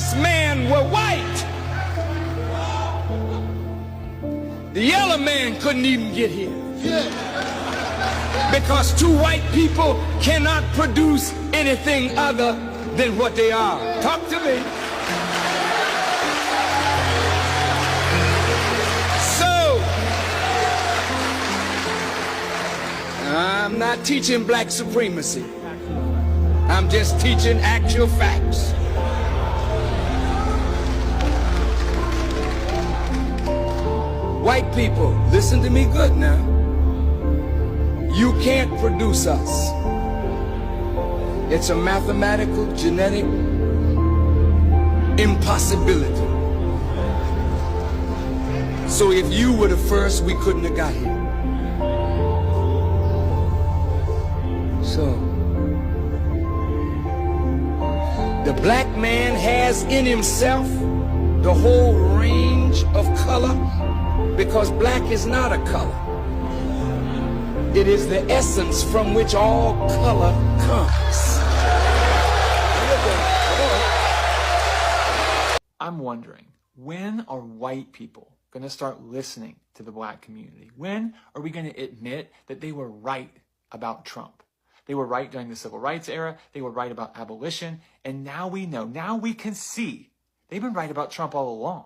first man were white, the yellow man couldn't even get here. Because two white people cannot produce anything other than what they are. Talk to me. So, I'm not teaching black supremacy. I'm just teaching actual facts. White people, listen to me good now. You can't produce us. It's a mathematical, genetic impossibility. So if you were the first, we couldn't have got here. So, the black man has in himself the whole range of color, because black is not a color. It is the essence from which all color comes. I'm wondering, when are white people going to start listening to the black community? When are we going to admit that they were right about Trump? They were right during the civil rights era. They were right about abolition. And now we know, now we can see they've been right about Trump all along.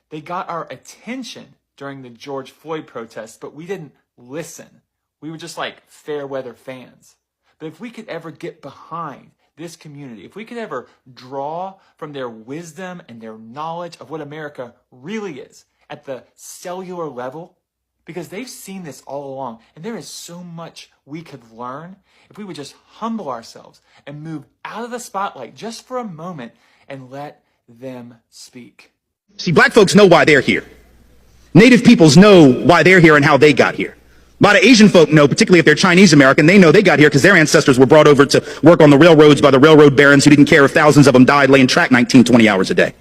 They got our attention during the George Floyd protests, but we didn't listen. We were just like fair weather fans. But if we could ever get behind this community, if we could ever draw from their wisdom and their knowledge of what America really is at the cellular level, because they've seen this all along, and there is so much we could learn if we would just humble ourselves and move out of the spotlight just for a moment and let them speak. See, black folks know why they're here. Native peoples know why they're here and how they got here. A lot of Asian folk know, particularly if they're Chinese American, they know they got here because their ancestors were brought over to work on the railroads by the railroad barons who didn't care if thousands of them died laying track 19, 20 hours a day.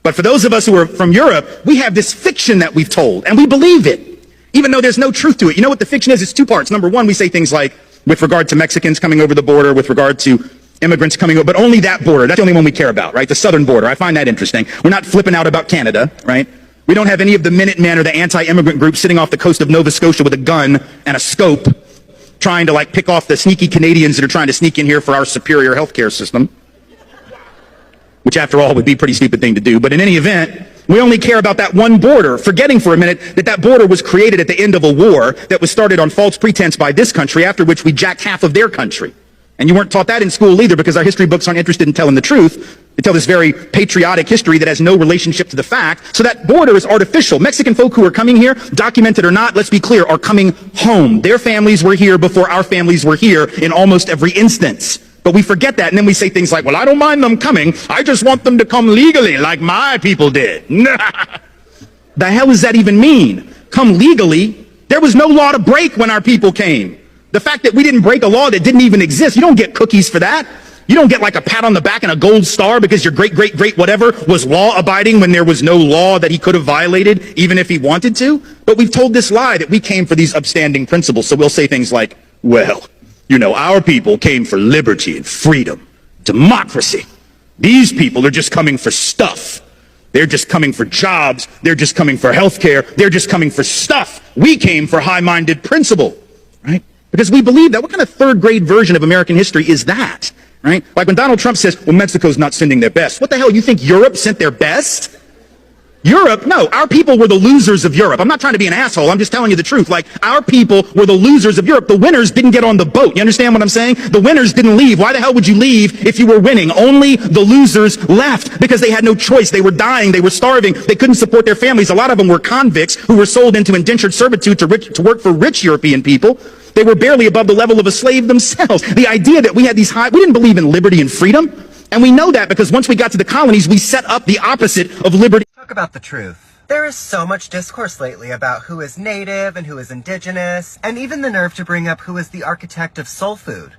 But for those of us who are from Europe, we have this fiction that we've told, and we believe it, even though there's no truth to it. You know what the fiction is? It's two parts. Number one, we say things like, with regard to Mexicans coming over the border, with regard to immigrants coming over, but only that border. That's the only one we care about, right? The southern border. I find that interesting. We're not flipping out about Canada, right? We don't have any of the Minutemen or the anti-immigrant groups sitting off the coast of Nova Scotia with a gun and a scope trying to like pick off the sneaky Canadians that are trying to sneak in here for our superior healthcare system, which after all would be a pretty stupid thing to do. But in any event, we only care about that one border, forgetting for a minute that that border was created at the end of a war that was started on false pretense by this country, after which we jacked half of their country. And you weren't taught that in school either, because our history books aren't interested in telling the truth. They tell this very patriotic history that has no relationship to the fact. So that border is artificial. Mexican folk who are coming here, documented or not, let's be clear, are coming home. Their families were here before our families were here in almost every instance. But we forget that, and then we say things like, well, I don't mind them coming. I just want them to come legally like my people did. The hell does that even mean? Come legally? There was no law to break when our people came. The fact that we didn't break a law that didn't even exist, you don't get cookies for that. You don't get like a pat on the back and a gold star because your great whatever was law abiding when there was no law that he could have violated even if he wanted to. But we've told this lie that we came for these upstanding principles. So we'll say things like, well, you know, our people came for liberty and freedom, democracy. These people are just coming for stuff. They're just coming for jobs. They're just coming for healthcare. They're just coming for stuff. We came for high-minded principle, right? Because we believe that. What kind of third-grade version of American history is that? Right? Like when Donald Trump says, well, Mexico's not sending their best. What the hell? You think Europe sent their best? Europe? No, our people were the losers of Europe. I'm not trying to be an asshole. I'm just telling you the truth. Like, our people were the losers of Europe. The winners didn't get on the boat. You understand what I'm saying? The winners didn't leave. Why the hell would you leave if you were winning? Only the losers left because they had no choice. They were dying. They were starving. They couldn't support their families. A lot of them were convicts who were sold into indentured servitude to work for rich European people. They were barely above the level of a slave themselves. The idea that we had these we didn't believe in liberty and freedom. And we know that because once we got to the colonies, we set up the opposite of liberty. Talk about the truth. There is so much discourse lately about who is native and who is indigenous, and even the nerve to bring up who is the architect of soul food.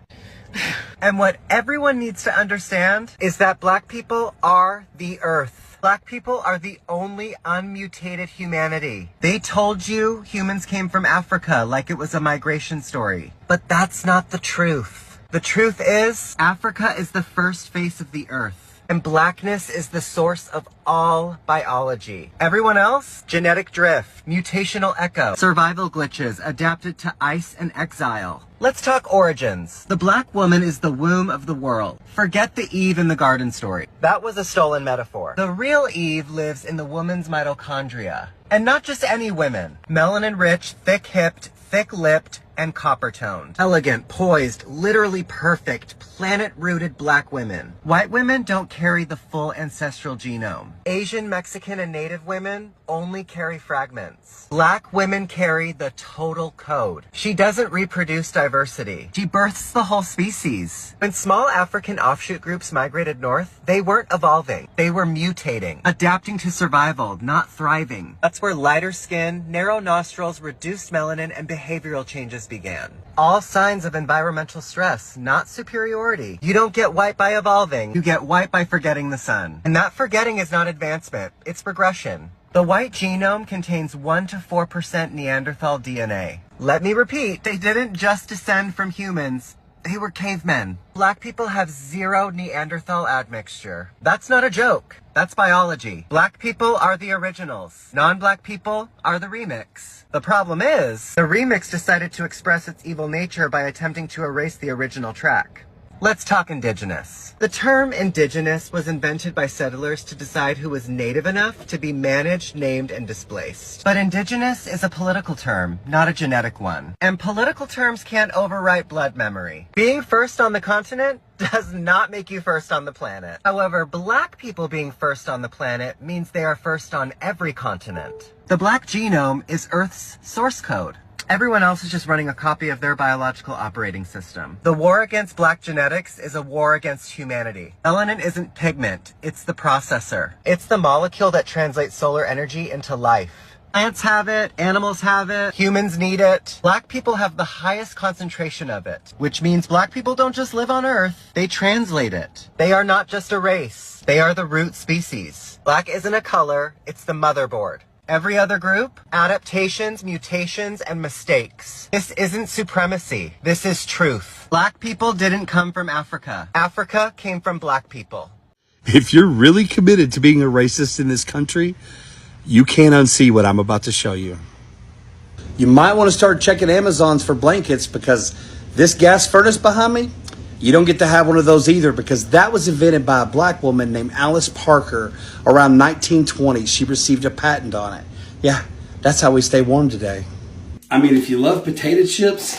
And what everyone needs to understand is that black people are the earth. Black people are the only unmutated humanity. They told you humans came from Africa like it was a migration story. But that's not the truth. The truth is, Africa is the first face of the earth. And blackness is the source of all biology. Everyone else? Genetic drift, mutational echo, survival glitches adapted to ice and exile. Let's talk origins. The black woman is the womb of the world. Forget the Eve in the garden story. That was a stolen metaphor. The real Eve lives in the woman's mitochondria. And not just any women. Melanin-rich, thick-hipped, thick-lipped, and copper-toned. Elegant, poised, literally perfect, planet-rooted black women. White women don't carry the full ancestral genome. Asian, Mexican, and Native women only carry fragments. Black women carry the total code. She doesn't reproduce diversity. She births the whole species. When small African offshoot groups migrated north, they weren't evolving. They were mutating, adapting to survival, not thriving. That's where lighter skin, narrow nostrils, reduced melanin, and behavioral changes began. All signs of environmental stress, not superiority. You don't get white by evolving. You get white by forgetting the sun. And that forgetting is not advancement, it's progression. The white genome contains 1 to 4% Neanderthal DNA. Let me repeat, they didn't just descend from humans. They were cavemen. Black people have 0 Neanderthal admixture. That's not a joke. That's biology. Black people are the originals. Non-black people are the remix. The problem is, the remix decided to express its evil nature by attempting to erase the original track. Let's talk indigenous. The term indigenous was invented by settlers to decide who was native enough to be managed, named, and displaced. But indigenous is a political term, not a genetic one. And political terms can't overwrite blood memory. Being first on the continent does not make you first on the planet. However, black people being first on the planet means they are first on every continent. The black genome is Earth's source code. Everyone else is just running a copy of their biological operating system. The war against black genetics is a war against humanity. Melanin isn't pigment, it's the processor. It's the molecule that translates solar energy into life. Plants have it, animals have it, humans need it. Black people have the highest concentration of it, which means black people don't just live on Earth, they translate it. They are not just a race, they are the root species. Black isn't a color, it's the motherboard. Every other group, adaptations, mutations, and mistakes. This isn't supremacy. This is truth. Black people didn't come from Africa. Africa came from black people. If you're really committed to being a racist in this country, you can't unsee what I'm about to show you. You might want to start checking Amazons for blankets, because this gas furnace behind me, you don't get to have one of those either, because that was invented by a black woman named Alice Parker around 1920. She received a patent on it. Yeah, that's how we stay warm today. I mean, if you love potato chips,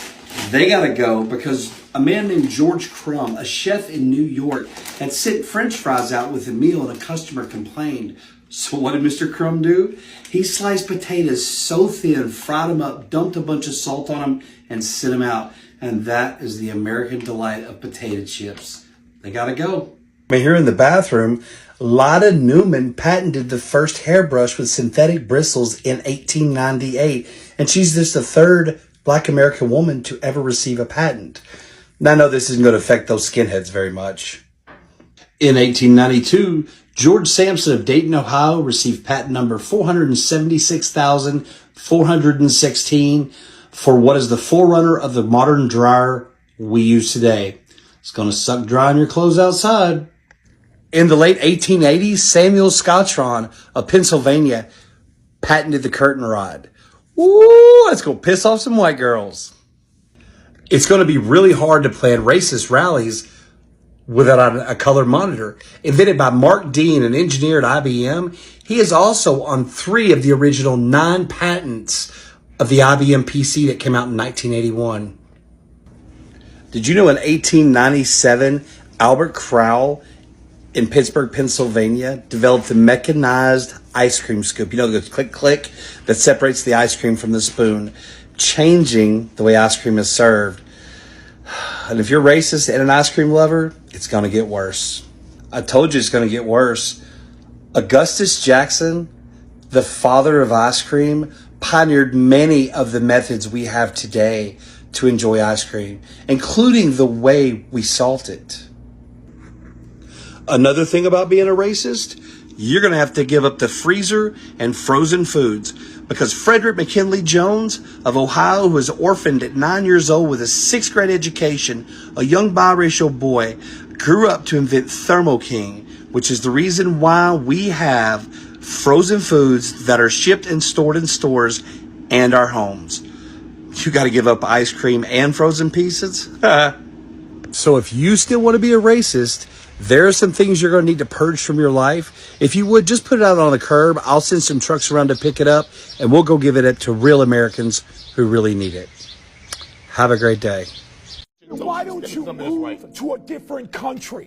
they gotta go, because a man named George Crumb, a chef in New York, had sent French fries out with a meal and a customer complained. So what did Mr. Crumb do? He sliced potatoes so thin, fried them up, dumped a bunch of salt on them, and sent them out. And that is the American delight of potato chips. They gotta go. Here in the bathroom, Lotta Newman patented the first hairbrush with synthetic bristles in 1898. And she's just the third black American woman to ever receive a patent. Now, I know this isn't going to affect those skinheads very much. In 1892, George Sampson of Dayton, Ohio received patent number 476,416 for what is the forerunner of the modern dryer we use today. It's going to suck dry on your clothes outside. In the late 1880s, Samuel Scotron of Pennsylvania patented the curtain rod. Ooh, that's going to piss off some white girls. It's going to be really hard to plan racist rallies without a color monitor. Invented by Mark Dean, an engineer at IBM, he is also on 3 of the original 9 patents of the IBM PC that came out in 1981. Did you know in 1897, Albert Crowell in Pittsburgh, Pennsylvania, developed the mechanized ice cream scoop? You know, the click, click that separates the ice cream from the spoon, changing the way ice cream is served. And if you're racist and an ice cream lover, it's going to get worse. I told you it's going to get worse. Augustus Jackson, the father of ice cream, pioneered many of the methods we have today to enjoy ice cream, including the way we salt it. Another thing about being a racist, you're going to have to give up the freezer and frozen foods, because Frederick McKinley Jones of Ohio, who was orphaned at 9 years old with a 6th grade education, a young biracial boy, grew up to invent Thermo King, which is the reason why we have frozen foods that are shipped and stored in stores and our homes. You got to give up ice cream and frozen pieces? So if you still want to be a racist, there are some things you're going to need to purge from your life. If you would, just put it out on the curb. I'll send some trucks around to pick it up, and we'll go give it to real Americans who really need it. Have a great day. Why don't you move to a different country?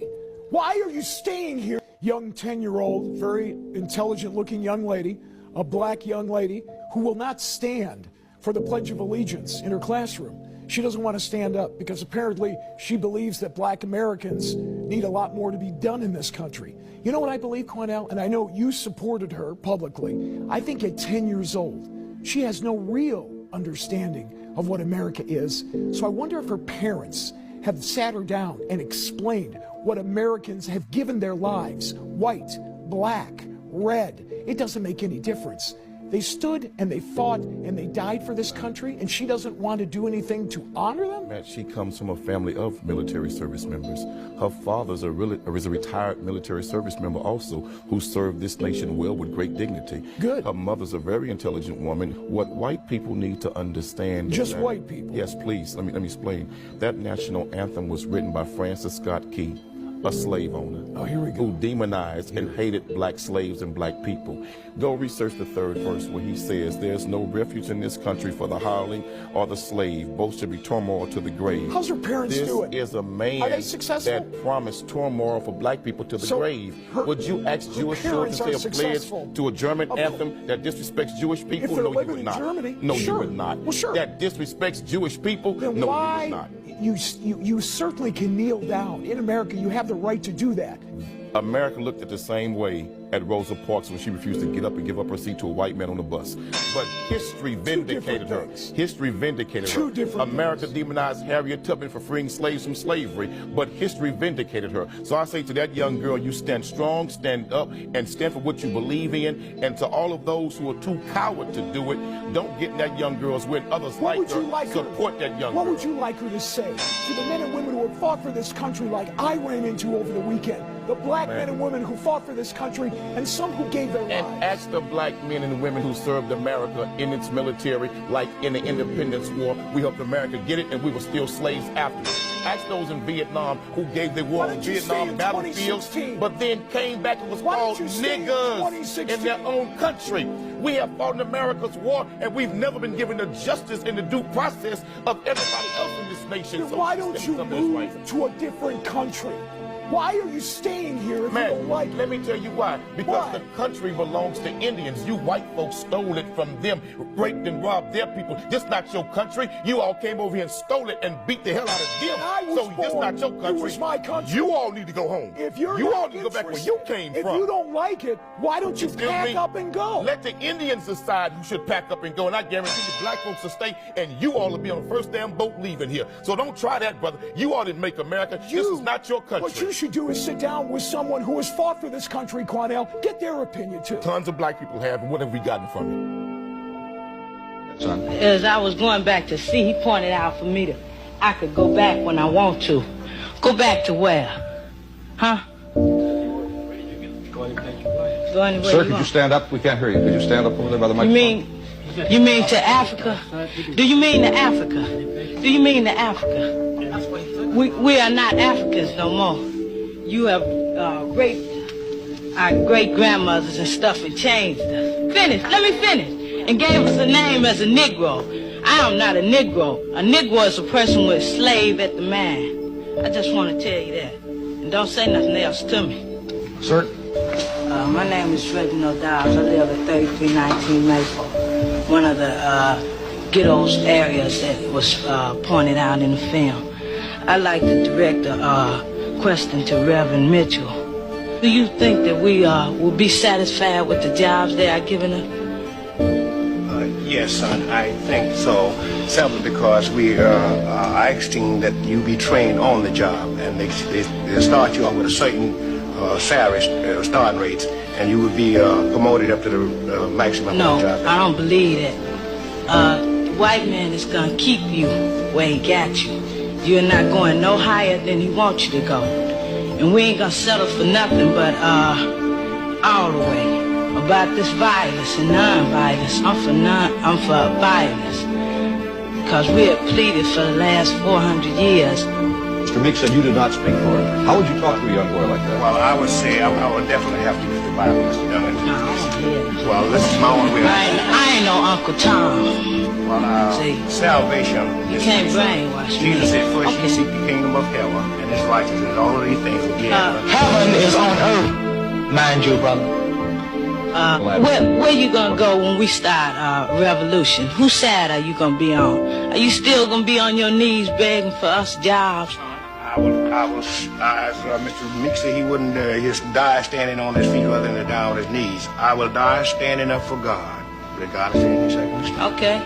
Why are you staying here? Young 10-year-old, very intelligent-looking young lady, a black young lady, who will not stand for the Pledge of Allegiance in her classroom. She doesn't want to stand up because apparently she believes that black Americans need a lot more to be done in this country. You know what I believe, Cornell? And I know you supported her publicly. I think at 10 years old, she has no real understanding of what America is. So I wonder if her parents have sat her down and explained what Americans have given their lives. White, black, red. It doesn't make any difference. They stood and they fought and they died for this country, and she doesn't want to do anything to honor them? She comes from a family of military service members. Her father's is a retired military service member also, who served this nation well with great dignity. Good. Her mother's a very intelligent woman. What white people need to understand Just is that, white people? Yes, please. Let me explain. That national anthem was written by Francis Scott Key, a slave owner. Oh, here we go. Who demonized and hated black slaves and black people. Go research the third verse where he says, "There's no refuge in this country for the hireling or the slave. Both should be turmoil to the grave." How's her parents do it? This is a man Are they successful? that promised turmoil for black people to the So grave. her- Would you ask her Jewish children parents to say a aren't successful. pledge to a German Okay. anthem that disrespects Jewish people? If they're No, you living would in not. Germany, No, sure. you would not. Well, sure. That disrespects Jewish people? Then No, why you would not. you certainly can kneel down. In America, you have the right to do that. America looked at the same way at Rosa Parks when she refused to get up and give up her seat to a white man on the bus. But history vindicated her. things. History vindicated Two her. different America things. demonized Harriet Tubman for freeing slaves from slavery, but history vindicated her. So I say to that young girl, you stand strong, stand up, and stand for what you believe in. And to all of those who are too coward to do it, don't get in that young girl's way. Others What like would you her, like support her, that young What girl. would you like her to say to the men and women who have fought for this country like I ran into over the weekend? The black men and women who fought for this country, and some who gave their And lives. ask the black men and women who served America in its military, like in the Independence War. We helped America get it, and we were still slaves afterwards. Ask those in Vietnam who gave their war Why on didn't you stay Vietnam in battlefields, 2016? but then came back and was Why called didn't you stay in niggas 2016? in their own country. We have fought in America's war, and we've never been given the justice and the due process of everybody else in this nation. Then So why stand don't you up this move right. to a different country? Why are you staying here if you Man, don't like it? let me tell you why. Because Why? the country belongs to Indians. You white folks stole it from them, raped and robbed their people. This not your country. You all came over here and stole it and beat the hell out of them. I was So this born. not your It country. was my country. You all need to go home. If you're you not all need to go back where you came if from. you don't like it, why don't you Excuse pack me? up and go? Let the Indians decide who should pack up and go. And I guarantee you black folks will stay, and you all will be on the first damn boat leaving here. So don't try that, brother. You all didn't make America. This is not your country. What you should do is sit down with someone who has fought for this country, Cornell. Get their opinion too. Tons of black people have, and what have we gotten from it? As I was going back to see, he pointed out for me that I could go back when I want to. Go back to where? Huh? Go anywhere Sir, you could you want. stand up? We can't hear you. Could you stand up over there by the microphone? You mean to Africa? Do you mean to Africa? Do you mean to Africa? We are not Africans no more. You have raped our great-grandmothers and stuff and changed us. Finish, let me finish. And gave us a name as a Negro. I am not a Negro. A Negro is a person with a slave at the man. I just want to tell you that. And don't say nothing else to me. Sir? My name is Reginald Dowds. I live at 3319 Maple, one of the ghettos areas that was pointed out in the film. I'd like to direct a question to Reverend Mitchell. Do you think that we will be satisfied with the jobs they are giving us? Yes, son, I think so. Simply because we are asking that you be trained on the job, and they start you off with a certain salary starting rates, and you would be promoted up to the maximum No, of the job. I don't believe that. The white man is going to keep you where he got you. You're not going no higher than he wants you to go. And we ain't gonna settle for nothing but all the way. About this violence and non-violence. I'm for violence. Because we have pleaded for the last 400 years. Mr. Meek said you did not speak for him. How would you talk to a young boy like that? Well, I would say I would definitely have to use the Bible, Mr. Dillon. No, I don't hear it. Well, this is my own way. I ain't no Uncle Tom. Well, See, salvation. you can't brainwash me. Jesus said, first you seek the kingdom of heaven and his righteousness. All of these things will be added. Heaven is on earth, mind you, brother. Where you gonna go when we start revolution? Whose side are you gonna be on? Are you still gonna be on your knees begging for us jobs? I will, as Mr. Meek said, he wouldn't just die standing on his feet rather than to die on his knees. I will die standing up for God, regardless of any circumstance. Okay.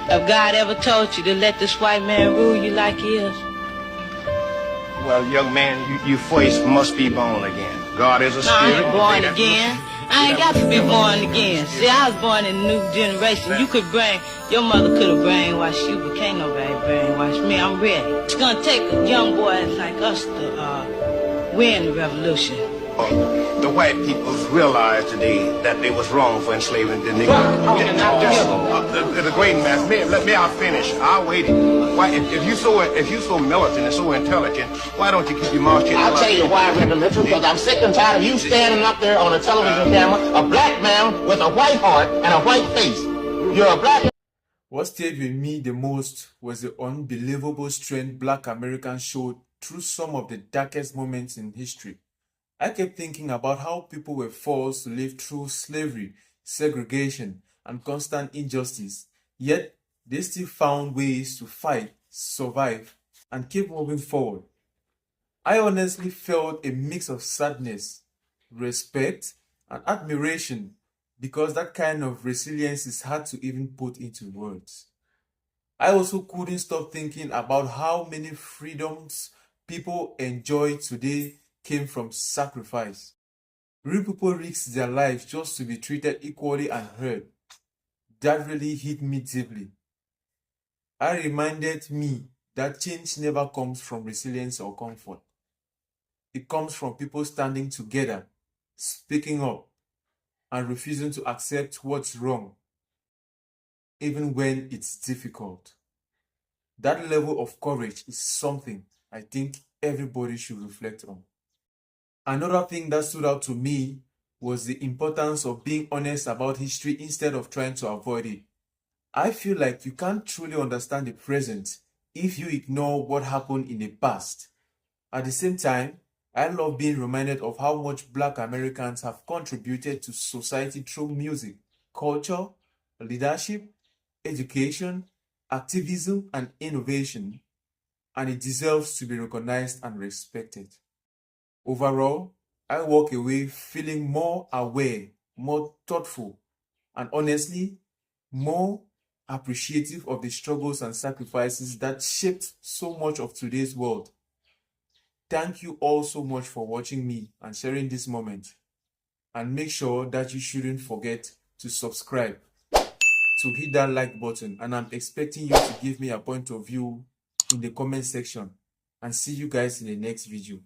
Have God ever told you to let this white man rule you like he is? Well, young man, you first must be born again. God is a spirit. I ain't born again. I ain't got to be born again. See, I was born in a new generation. Your mother could have brainwashed you, but can't nobody brainwash me. I'm ready. It's gonna take young boys like us to win the revolution. The white people realize today that they was wrong for enslaving the Negro. The great man, let me finish. I'll wait. Why, if you so militant and so intelligent, why don't you keep your mouth shut? I'll tell you why, Reverend Mitchell, because I'm sick and tired of you standing up there on a television camera, a black man with a white heart and a white face. You're a black. What stayed with me the most was the unbelievable strength Black Americans showed through some of the darkest moments in history. I kept thinking about how people were forced to live through slavery, segregation, and constant injustice, yet they still found ways to fight, survive, and keep moving forward. I honestly felt a mix of sadness, respect, and admiration because that kind of resilience is hard to even put into words. I also couldn't stop thinking about how many freedoms people enjoy today came from sacrifice. Real people risked their lives just to be treated equally and heard. That really hit me deeply. It reminded me that change never comes from resilience or comfort. It comes from people standing together, speaking up, and refusing to accept what's wrong, even when it's difficult. That level of courage is something I think everybody should reflect on. Another thing that stood out to me was the importance of being honest about history instead of trying to avoid it. I feel like you can't truly understand the present if you ignore what happened in the past. At the same time, I love being reminded of how much Black Americans have contributed to society through music, culture, leadership, education, activism, and innovation, and it deserves to be recognized and respected. Overall, I walk away feeling more aware, more thoughtful, and honestly, more appreciative of the struggles and sacrifices that shaped so much of today's world. Thank you all so much for watching me and sharing this moment. And make sure that you shouldn't forget to subscribe, to hit that like button, and I'm expecting you to give me a point of view in the comment section. And see you guys in the next video.